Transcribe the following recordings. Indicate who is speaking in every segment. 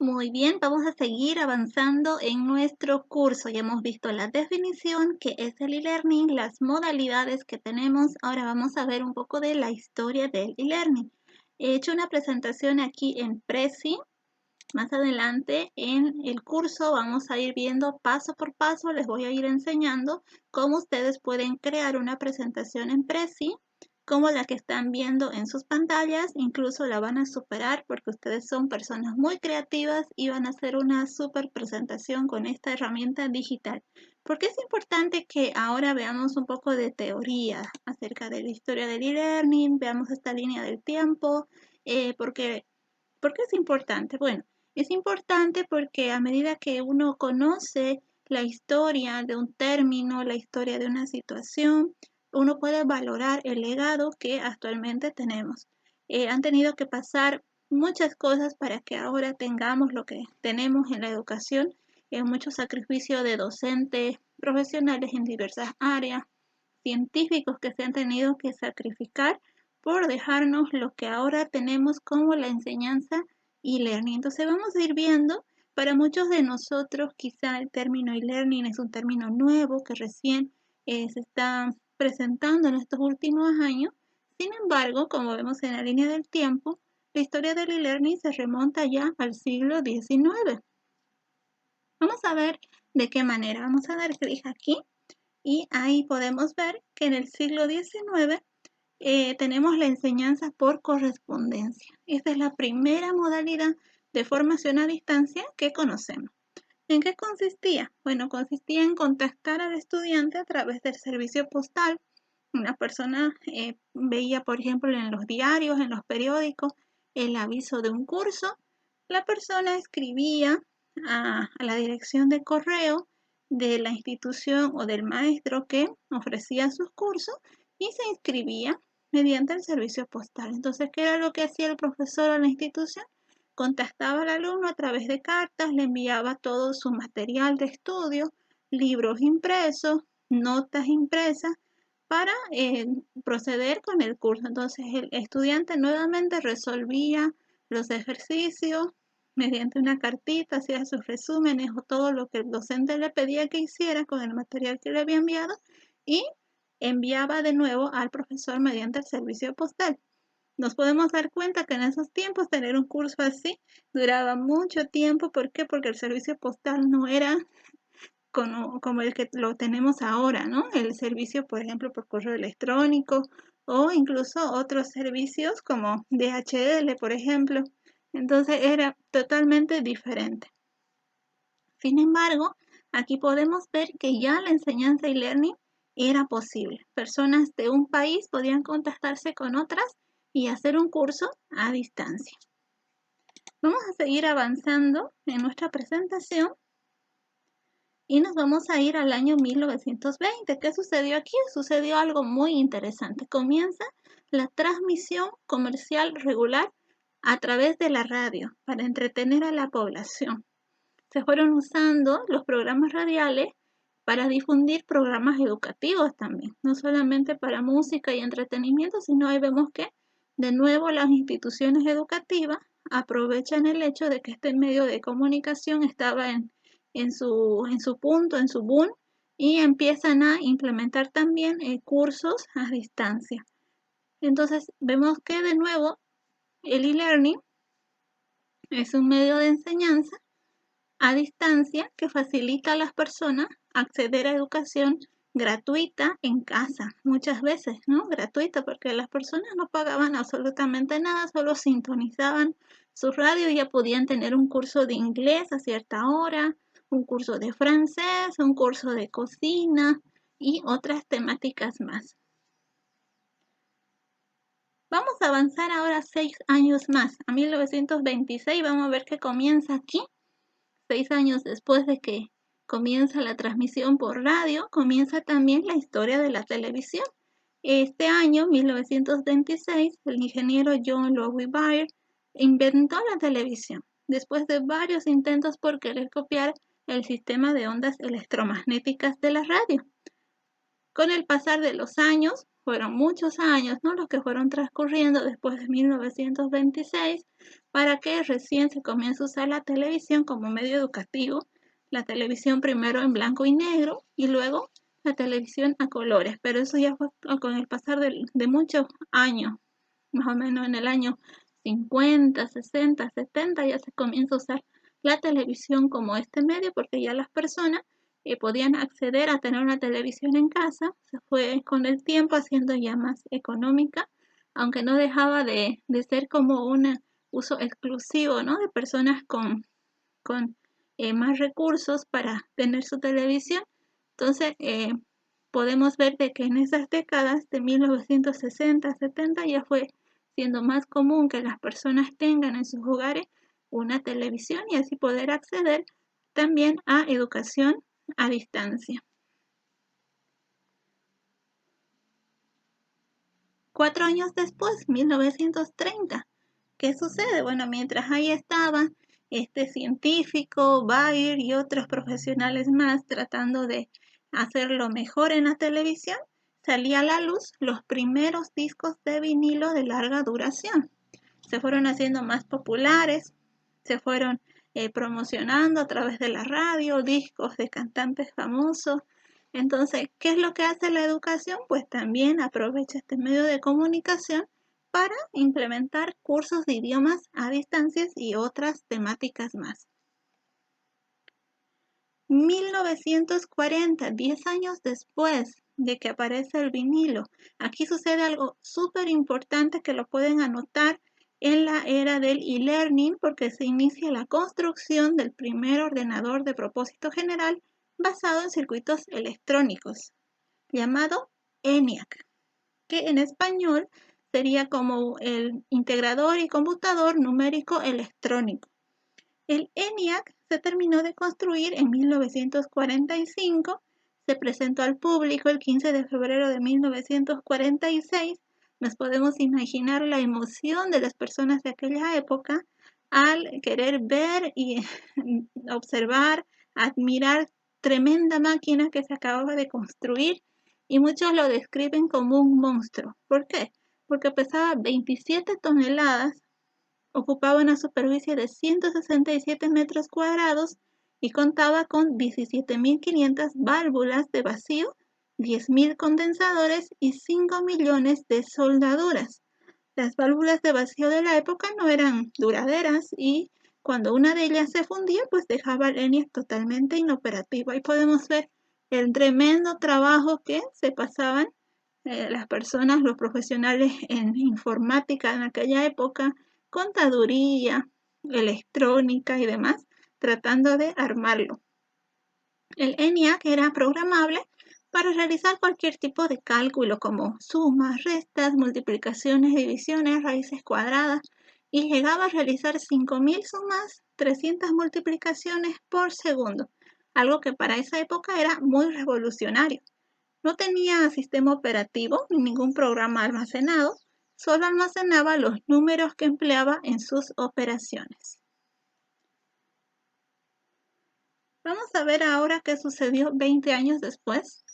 Speaker 1: Muy bien, vamos a seguir avanzando en nuestro curso. Ya hemos visto la definición, que es el e-learning, las modalidades que tenemos. Ahora vamos a ver un poco de la historia del e-learning. He hecho una presentación aquí en Prezi. Más adelante en el curso vamos a ir viendo paso por paso, les voy a ir enseñando cómo ustedes pueden crear una presentación en Prezi, como la que están viendo en sus pantallas, incluso la van a superar porque ustedes son personas muy creativas y van a hacer una super presentación con esta herramienta digital. Porque es importante que ahora veamos un poco de teoría acerca de la historia del e-learning, veamos esta línea del tiempo, ¿por qué es importante? Bueno, es importante porque a medida que uno conoce la historia de un término, la historia de una situación, uno puede valorar el legado que actualmente tenemos. Han tenido que pasar muchas cosas para que ahora tengamos lo que tenemos en la educación, mucho sacrificio de docentes, profesionales en diversas áreas, científicos que se han tenido que sacrificar por dejarnos lo que ahora tenemos como la enseñanza e-learning. Entonces vamos a ir viendo, para muchos de nosotros quizá el término e-learning es un término nuevo que recién se está presentando en estos últimos años. Sin embargo, como vemos en la línea del tiempo, la historia del e-learning se remonta ya al siglo XIX. Vamos a ver de qué manera. Vamos a dar clic aquí y ahí podemos ver que en el siglo XIX tenemos la enseñanza por correspondencia. Esta es la primera modalidad de formación a distancia que conocemos. ¿En qué consistía? Bueno, consistía en contactar al estudiante a través del servicio postal. Una persona veía, por ejemplo, en los diarios, en los periódicos, el aviso de un curso. La persona escribía a la dirección de correo de la institución o del maestro que ofrecía sus cursos y se inscribía mediante el servicio postal. Entonces, ¿qué era lo que hacía el profesor o la institución? Contactaba al alumno a través de cartas, le enviaba todo su material de estudio, libros impresos, notas impresas, para proceder con el curso. Entonces el estudiante nuevamente resolvía los ejercicios mediante una cartita, hacía sus resúmenes o todo lo que el docente le pedía que hiciera con el material que le había enviado y enviaba de nuevo al profesor mediante el servicio postal. Nos podemos dar cuenta que en esos tiempos tener un curso así duraba mucho tiempo. ¿Por qué? Porque el servicio postal no era como el que lo tenemos ahora, ¿no? El servicio, por ejemplo, por correo electrónico o incluso otros servicios como DHL, por ejemplo. Entonces era totalmente diferente. Sin embargo, aquí podemos ver que ya la enseñanza e-learning era posible. Personas de un país podían contactarse con otras y hacer un curso a distancia. Vamos a seguir avanzando en nuestra presentación y nos vamos a ir al año 1920. ¿Qué sucedió aquí? Sucedió algo muy interesante. Comienza la transmisión comercial regular a través de la radio para entretener a la población. Se fueron usando los programas radiales para difundir programas educativos también, no solamente para música y entretenimiento, sino ahí vemos que de nuevo las instituciones educativas aprovechan el hecho de que este medio de comunicación estaba en su punto, en su boom, y empiezan a implementar también cursos a distancia. Entonces vemos que de nuevo el e-learning es un medio de enseñanza a distancia que facilita a las personas acceder a educación gratuita en casa, muchas veces, ¿no? Gratuita, porque las personas no pagaban absolutamente nada, solo sintonizaban su radio y ya podían tener un curso de inglés a cierta hora, un curso de francés, un curso de cocina y otras temáticas más. Vamos a avanzar ahora 6 años más, a 1926, vamos a ver qué comienza aquí. 6 años después de que comienza la transmisión por radio, comienza también la historia de la televisión. Este año, 1926, el ingeniero John Logie Baird inventó la televisión, después de varios intentos por querer copiar el sistema de ondas electromagnéticas de la radio. Con el pasar de los años, fueron muchos años, ¿no? Los que fueron transcurriendo después de 1926 para que recién se comience a usar la televisión como medio educativo. La televisión primero en blanco y negro y luego la televisión a colores, pero eso ya fue con el pasar de muchos años, más o menos en el año 50, 60, 70 ya se comienza a usar la televisión como este medio porque ya las personas podían acceder a tener una televisión en casa, se fue con el tiempo haciendo ya más económica, aunque no dejaba de ser como un uso exclusivo, ¿no? De personas con más recursos para tener su televisión. Entonces, podemos ver de que en esas décadas de 1960, 70 ya fue siendo más común que las personas tengan en sus hogares una televisión y así poder acceder también a educación a distancia. 4 años después, 1930, ¿qué sucede? Bueno, mientras ahí estaba este científico, Bayer y otros profesionales más tratando de hacerlo mejor en la televisión, salía a la luz los primeros discos de vinilo de larga duración. Se fueron haciendo más populares, se fueron promocionando a través de la radio, discos de cantantes famosos. Entonces, ¿qué es lo que hace la educación? Pues también aprovecha este medio de comunicación para implementar cursos de idiomas a distancias y otras temáticas más. 1940, 10 años después de que aparece el vinilo. Aquí sucede algo súper importante que lo pueden anotar en la era del e-learning porque se inicia la construcción del primer ordenador de propósito general basado en circuitos electrónicos, llamado ENIAC, que en español sería como el integrador y computador numérico electrónico. El ENIAC se terminó de construir en 1945, se presentó al público el 15 de febrero de 1946. Nos podemos imaginar la emoción de las personas de aquella época al querer ver y observar, admirar tremenda máquina que se acababa de construir y muchos lo describen como un monstruo. ¿Por qué? Porque pesaba 27 toneladas, ocupaba una superficie de 167 metros cuadrados y contaba con 17.500 válvulas de vacío, 10.000 condensadores y 5 millones de soldaduras. Las válvulas de vacío de la época no eran duraderas y cuando una de ellas se fundía, pues dejaba el ENIAC totalmente inoperativo. Ahí podemos ver el tremendo trabajo que se pasaban las personas, los profesionales en informática en aquella época, contaduría, electrónica y demás, tratando de armarlo. El ENIAC era programable para realizar cualquier tipo de cálculo como sumas, restas, multiplicaciones, divisiones, raíces cuadradas y llegaba a realizar 5.000 sumas, 300 multiplicaciones por segundo, algo que para esa época era muy revolucionario. No tenía sistema operativo ni ningún programa almacenado, solo almacenaba los números que empleaba en sus operaciones. Vamos a ver ahora qué sucedió 20 años después,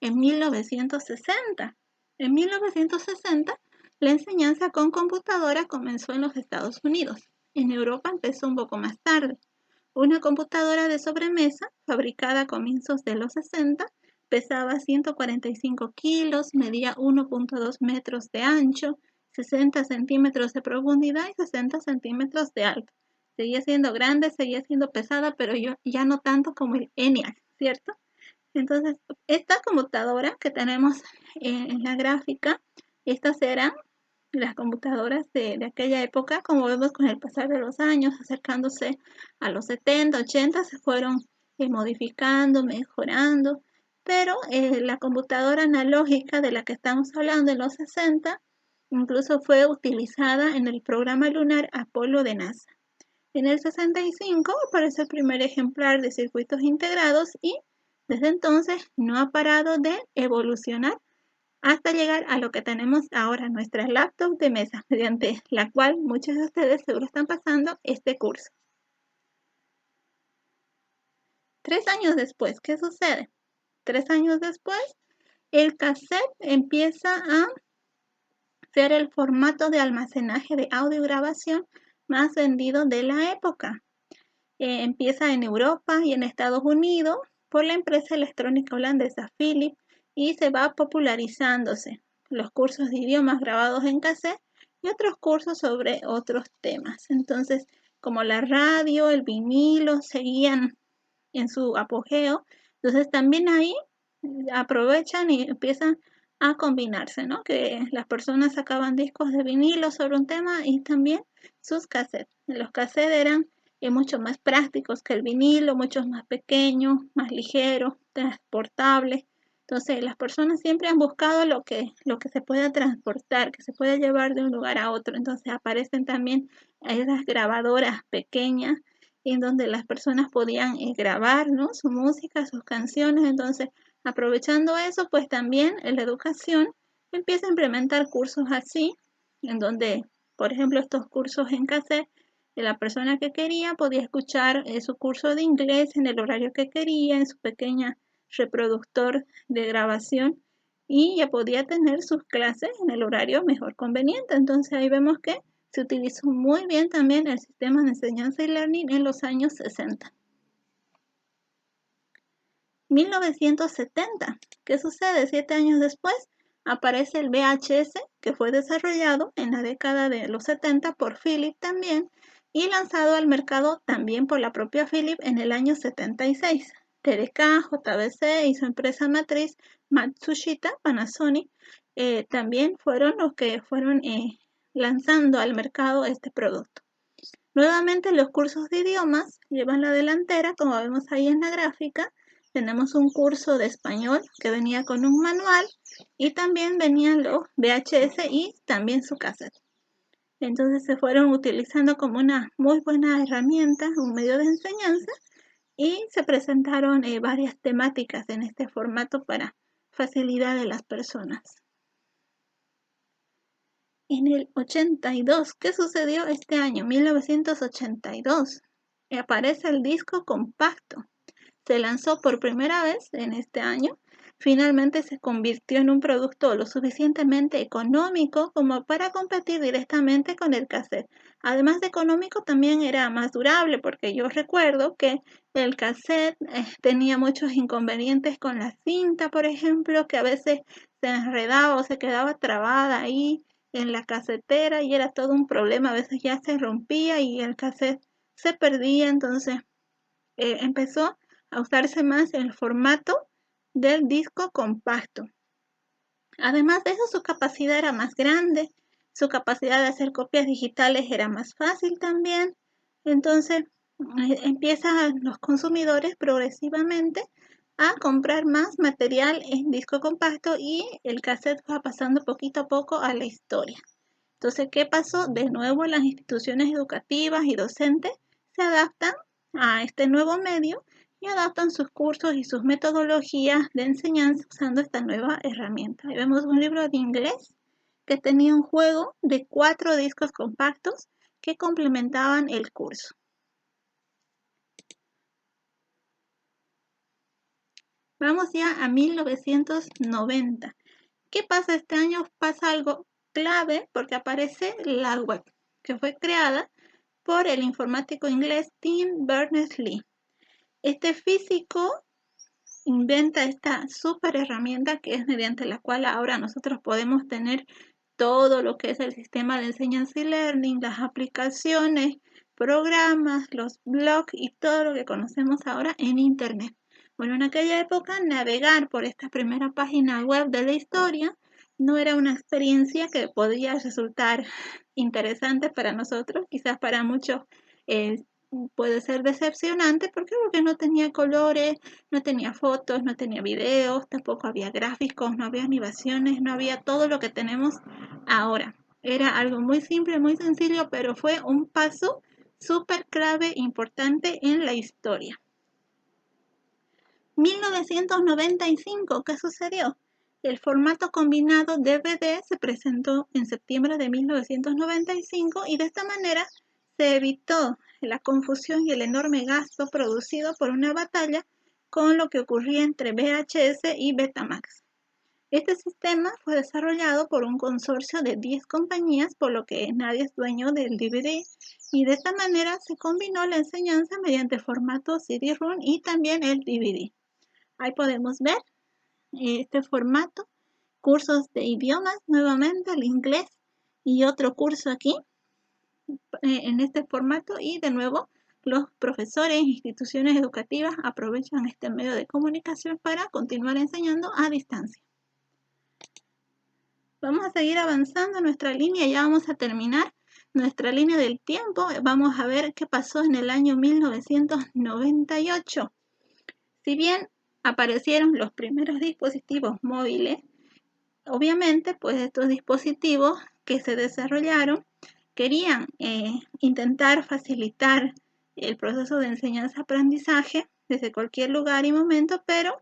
Speaker 1: en 1960. En 1960, la enseñanza con computadora comenzó en los Estados Unidos. En Europa empezó un poco más tarde. Una computadora de sobremesa, fabricada a comienzos de los 60, pesaba 145 kilos, medía 1.2 metros de ancho, 60 centímetros de profundidad y 60 centímetros de alto. Seguía siendo grande, seguía siendo pesada, pero ya no tanto como el ENIAC, ¿cierto? Entonces, esta computadora que tenemos en la gráfica, estas eran las computadoras de aquella época, como vemos con el pasar de los años, acercándose a los 70, 80, se fueron modificando, mejorando, pero la computadora analógica de la que estamos hablando en los 60, incluso fue utilizada en el programa lunar Apolo de NASA. En el 65 aparece el primer ejemplar de circuitos integrados y desde entonces no ha parado de evolucionar hasta llegar a lo que tenemos ahora, nuestra laptop de mesa, mediante la cual muchos de ustedes seguro están pasando este curso. 3 años después, ¿qué sucede? 3 años después, El cassette empieza a ser el formato de almacenaje de audio grabación más vendido de la época. Empieza en Europa y en Estados Unidos por la empresa electrónica holandesa Philips y se va popularizándose. Los cursos de idiomas grabados en cassette y otros cursos sobre otros temas. Entonces, como la radio, el vinilo seguían en su apogeo, entonces también ahí aprovechan y empiezan a combinarse, ¿no? Que las personas sacaban discos de vinilo sobre un tema y también sus cassettes. Los cassettes eran mucho más prácticos que el vinilo, mucho más pequeños, más ligeros, transportables. Entonces, las personas siempre han buscado lo que se pueda transportar, que se pueda llevar de un lugar a otro. Entonces, aparecen también esas grabadoras pequeñas en donde las personas podían grabar, ¿no? Su música, sus canciones. Entonces, aprovechando eso, pues también en la educación empieza a implementar cursos así, en donde, por ejemplo, estos cursos en cassette, la persona que quería podía escuchar su curso de inglés en el horario que quería, en su pequeña reproductor de grabación y ya podía tener sus clases en el horario mejor conveniente. Entonces ahí vemos que se utilizó muy bien también el sistema de enseñanza y learning en los años 60. 1970. ¿Qué sucede? 7 años después aparece el VHS, que fue desarrollado en la década de los 70 por Philips también y lanzado al mercado también por la propia Philips en el año 76. TDK, JVC y su empresa matriz Matsushita Panasonic también fueron los que fueron lanzando al mercado este producto. Nuevamente los cursos de idiomas llevan la delantera, como vemos ahí en la gráfica. Tenemos un curso de español que venía con un manual y también venían los VHS y también su cassette. Entonces se fueron utilizando como una muy buena herramienta, un medio de enseñanza y se presentaron varias temáticas en este formato para facilidad de las personas. En el 82, ¿qué sucedió este año? 1982. Aparece el disco compacto. Se lanzó por primera vez en este año. Finalmente se convirtió en un producto lo suficientemente económico como para competir directamente con el cassette. Además de económico, también era más durable porque yo recuerdo que el cassette tenía muchos inconvenientes con la cinta, por ejemplo, que a veces se enredaba o se quedaba trabada ahí en la casetera y era todo un problema. A veces ya se rompía y el cassette se perdía. Entonces empezó a usarse más el formato del disco compacto. Además de eso, su capacidad era más grande, su capacidad de hacer copias digitales era más fácil también. Entonces, empiezan los consumidores progresivamente a comprar más material en disco compacto y el cassette va pasando poquito a poco a la historia. Entonces, ¿qué pasó? De nuevo, las instituciones educativas y docentes se adaptan a este nuevo medio y adaptan sus cursos y sus metodologías de enseñanza usando esta nueva herramienta. Ahí vemos un libro de inglés que tenía un juego de 4 discos compactos que complementaban el curso. Vamos ya a 1990. ¿Qué pasa este año? Pasa algo clave porque aparece la web, que fue creada por el informático inglés Tim Berners-Lee. Este físico inventa esta super herramienta que es mediante la cual ahora nosotros podemos tener todo lo que es el sistema de enseñanza y learning, las aplicaciones, programas, los blogs y todo lo que conocemos ahora en Internet. Bueno, en aquella época navegar por esta primera página web de la historia no era una experiencia que podía resultar interesante para nosotros, quizás para muchos puede ser decepcionante. ¿Por qué? Porque no tenía colores, no tenía fotos, no tenía videos, tampoco había gráficos, no había animaciones, no había todo lo que tenemos ahora. Era algo muy simple, muy sencillo, pero fue un paso súper clave, importante en la historia. 1995, ¿qué sucedió? El formato combinado DVD se presentó en septiembre de 1995 y de esta manera se evitó la confusión y el enorme gasto producido por una batalla con lo que ocurría entre VHS y Betamax. Este sistema fue desarrollado por un consorcio de 10 compañías, por lo que nadie es dueño del DVD, y de esta manera se combinó la enseñanza mediante formato CD-ROM y también el DVD. Ahí podemos ver este formato, cursos de idiomas, nuevamente el inglés y otro curso aquí en este formato, y de nuevo los profesores e instituciones educativas aprovechan este medio de comunicación para continuar enseñando a distancia. Vamos a seguir avanzando en nuestra línea, ya vamos a terminar nuestra línea del tiempo. Vamos a ver qué pasó en el año 1998. Si bien aparecieron los primeros dispositivos móviles, obviamente pues estos dispositivos que se desarrollaron querían intentar facilitar el proceso de enseñanza-aprendizaje desde cualquier lugar y momento, pero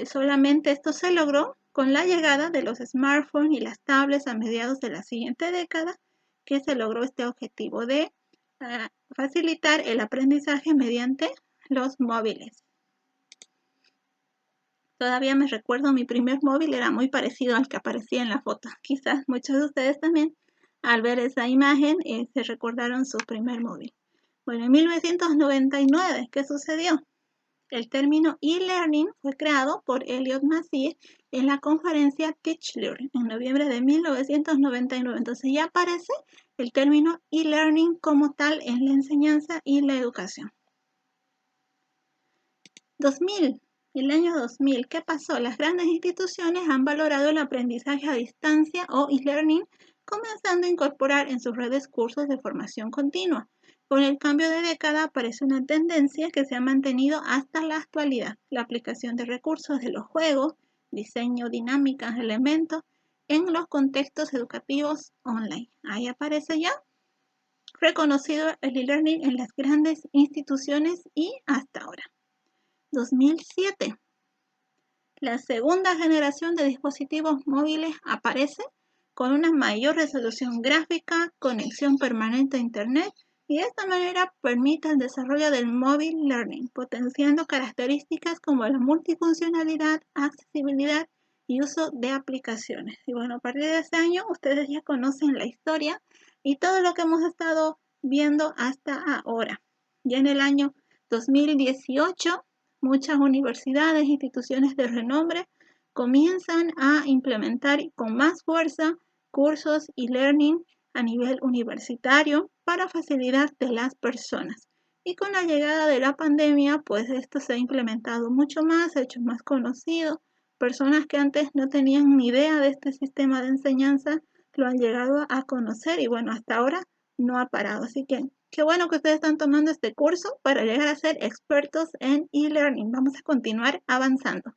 Speaker 1: solamente esto se logró con la llegada de los smartphones y las tablets a mediados de la siguiente década, que se logró este objetivo de facilitar el aprendizaje mediante los móviles. Todavía me recuerdo, mi primer móvil era muy parecido al que aparecía en la foto. Quizás muchos de ustedes también, al ver esa imagen, se recordaron su primer móvil. Bueno, en 1999, ¿qué sucedió? El término e-learning fue creado por Elliot Massier en la conferencia TeachLearn en noviembre de 1999. Entonces ya aparece el término e-learning como tal en la enseñanza y la educación. 2000. El año 2000, ¿qué pasó? Las grandes instituciones han valorado el aprendizaje a distancia o e-learning, comenzando a incorporar en sus redes cursos de formación continua. Con el cambio de década aparece una tendencia que se ha mantenido hasta la actualidad: la aplicación de recursos de los juegos, diseño, dinámicas, elementos en los contextos educativos online. Ahí aparece ya reconocido el e-learning en las grandes instituciones y hasta ahora. 2007. La segunda generación de dispositivos móviles aparece con una mayor resolución gráfica, conexión permanente a Internet, y de esta manera permite el desarrollo del mobile learning, potenciando características como la multifuncionalidad, accesibilidad y uso de aplicaciones. Y bueno, a partir de ese año ustedes ya conocen la historia y todo lo que hemos estado viendo hasta ahora. Ya en el año 2018, muchas universidades e instituciones de renombre comienzan a implementar con más fuerza cursos y learning a nivel universitario para facilidad de las personas. Y con la llegada de la pandemia, pues esto se ha implementado mucho más, se ha hecho más conocido. Personas que antes no tenían ni idea de este sistema de enseñanza lo han llegado a conocer, y bueno, hasta ahora no ha parado. Así que qué bueno que ustedes están tomando este curso para llegar a ser expertos en e-learning. Vamos a continuar avanzando.